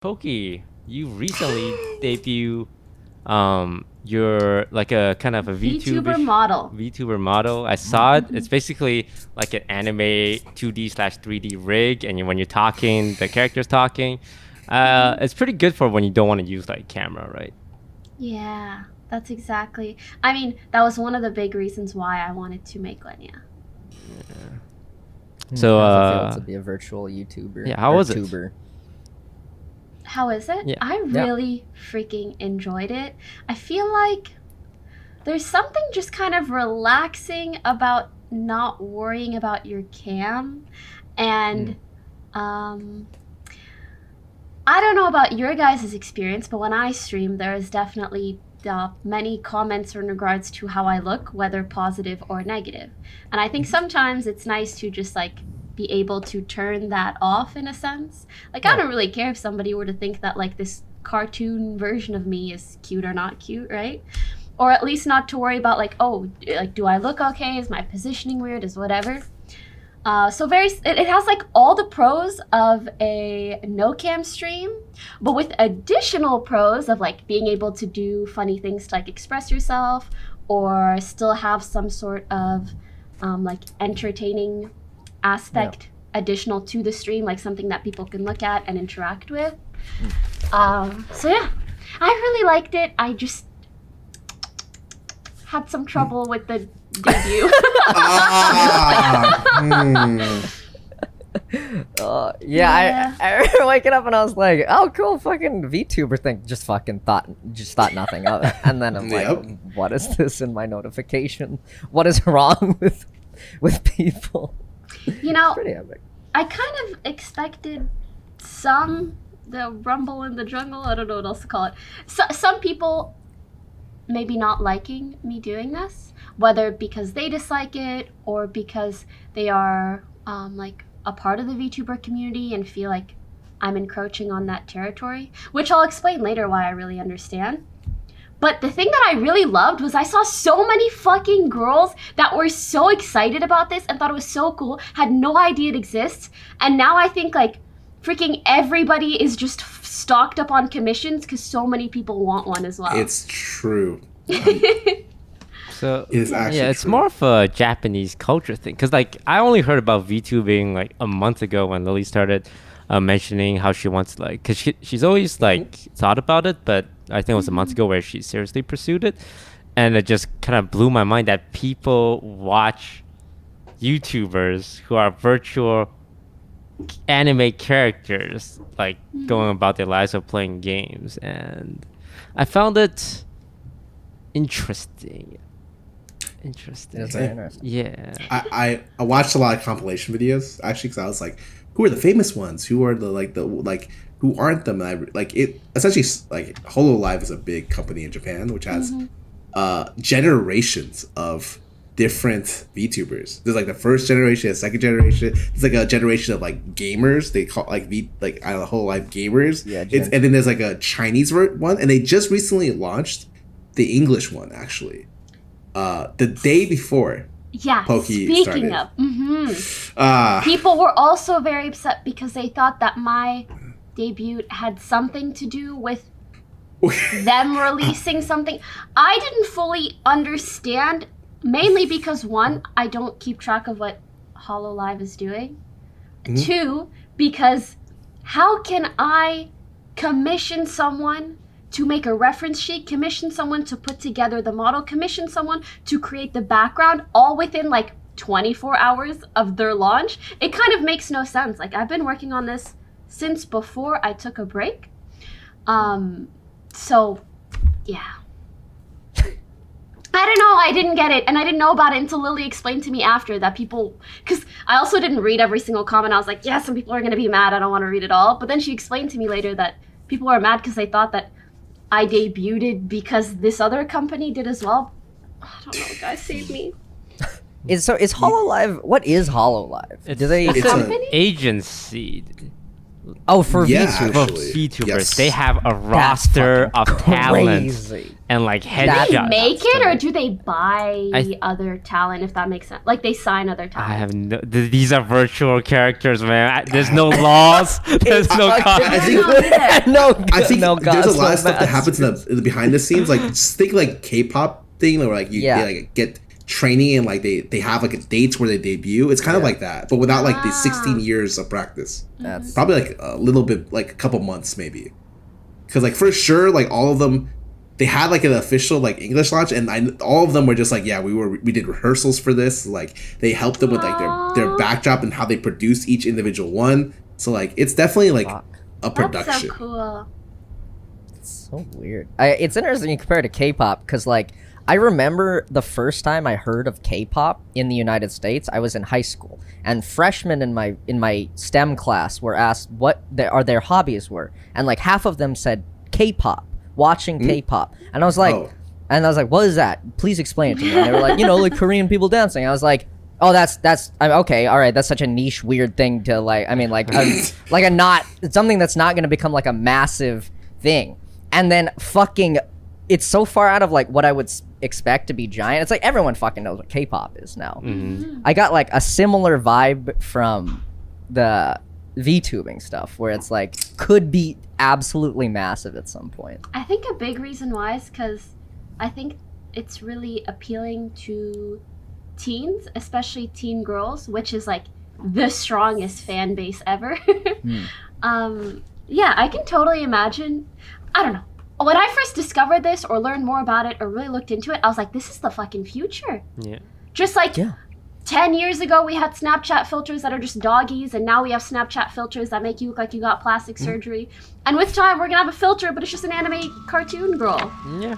Pokey, you recently debuted you're like a kind of a VTuber model. I saw it. It's basically like an anime 2D/3D rig, and when you're talking, the character's talking. It's pretty good for when you don't want to use like camera, right? Yeah, that's exactly. I mean, that was one of the big reasons why I wanted to make one. Yeah. So How does it feel to be a virtual YouTuber? Yeah, how was it? Tuber? How is it? Yeah. I really freaking enjoyed it. I feel like there's something just kind of relaxing about not worrying about your cam. And I don't know about your guys' experience, but when I stream, there is definitely many comments in regards to how I look, whether positive or negative. And I think sometimes it's nice to just like be able to turn that off in a sense. Like, I don't really care if somebody were to think that like this cartoon version of me is cute or not cute, right? Or at least not to worry about like, oh, like, do I look okay? Is my positioning weird? Is whatever. So it has like all the pros of a no cam stream, but with additional pros of like being able to do funny things to like express yourself or still have some sort of like entertaining aspect additional to the stream, like something that people can look at and interact with. So yeah, I really liked it. I just had some trouble with the debut. I remember waking up and I was like, "Oh, cool, fucking VTuber thing." Just thought nothing of it, and then I'm like, "What is this in my notification? What is wrong with people?" You know, it's pretty epic. I kind of expected the rumble in the jungle. I don't know what else to call it. Some people maybe not liking me doing this, whether because they dislike it or because they are like a part of the VTuber community and feel like I'm encroaching on that territory, which I'll explain later why I really understand. But the thing that I really loved was I saw so many fucking girls that were so excited about this and thought it was so cool, had no idea it exists, and now I think like freaking everybody is just stocked up on commissions because so many people want one as well. It's true. So it's actually it's true. more of a Japanese culture thing, because like I only heard about VTubing like a month ago when Lily started mentioning how she wants to like, because she's always like thought about it, but I think it was a month ago where she seriously pursued it, and it just kind of blew my mind that people watch YouTubers who are virtual anime characters like going about their lives of playing games, and I found it interesting. It's very interesting. Yeah. I watched a lot of compilation videos actually, because I was like, who are the famous ones? Who are the who aren't them? And I like it. Essentially, like Hololive is a big company in Japan which has generations of different VTubers. There's like the first generation, the second generation. It's like a generation of like gamers. They call it like I don't know, Hololive gamers. Yeah. And then there's like a Chinese one, and they just recently launched the English one actually. The day before. Yeah, Pokey speaking started. of, people were also very upset because they thought that my debut had something to do with them releasing something. I didn't fully understand, mainly because one, I don't keep track of what Hololive is doing. Two, because how can I commission someone to make a reference sheet, commission someone to put together the model, commission someone to create the background, all within like 24 hours of their launch? It kind of makes no sense. Like, I've been working on this since before I took a break. So, yeah. I don't know, I didn't get it, and I didn't know about it until Lily explained to me after that people, because I also didn't read every single comment. I was like, yeah, some people are going to be mad, I don't want to read it all. But then she explained to me later that people are mad because they thought that I debuted because this other company did as well. I don't know, guys, save me. Is Hololive? What is Hololive? It's an agency. Oh, for Yeah, VTubers. For actually. VTubers, Yes. they have a roster of talents Crazy. and like Do That- they headshots. make it, or do they buy I- other talent? If that makes sense, like they sign other I talent. have no. These are virtual characters, man. There's no laws. There's no. I think no, I think no there's a lot of gospel stuff that happens in the behind the scenes. Like just think like K-pop thing, where like you Yeah. they, like get training and like they have like a dates where they debut. It's kind of like that, but without like the 16 years of practice. That's Probably like a little bit, like a couple months maybe. Because like for sure, like all of them, they had like an official like English launch, and all of them were just like, yeah, we did rehearsals for this. Like they helped them with like their backdrop and how they produce each individual one. So like it's definitely like Fuck. a production. That's so cool. so weird. It's interesting you compare it to K-pop because like I remember the first time I heard of K-pop in the United States, I was in high school, and freshmen in my STEM class were asked what their hobbies were, and like half of them said K-pop, watching K-pop, and I was like, what is that? Please explain it to me. And they were like, like Korean people dancing. I was like, oh, that's okay, all right, that's such a niche, weird thing to like. I mean, like it's something that's not gonna become like a massive thing, and then fucking. It's so far out of like what I would expect to be giant. It's like everyone fucking knows what K-pop is now. I got like a similar vibe from the VTubing stuff where it's like could be absolutely massive at some point. I think a big reason why is because I think it's really appealing to teens, especially teen girls, which is like the strongest fan base ever. Yeah, I can totally imagine. I don't know. When I first discovered this or learned more about it or really looked into it, I was like, this is the fucking future. Yeah. Just like Yeah. 10 years ago, we had Snapchat filters that are just doggies, and now we have Snapchat filters that make you look like you got plastic surgery. And with time, we're going to have a filter, but it's just an anime cartoon girl. Yeah.